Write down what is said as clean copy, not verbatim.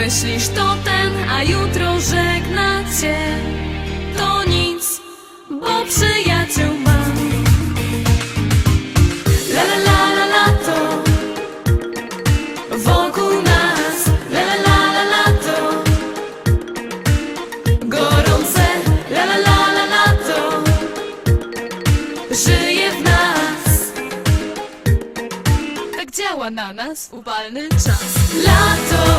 Myślisz to ten, a jutro żegna cię. To nic, bo przyjaciół mam. La la la la lato wokół nas. La la la la lato gorące. La la la la lato żyje w nas. Tak działa na nas upalny czas. Lato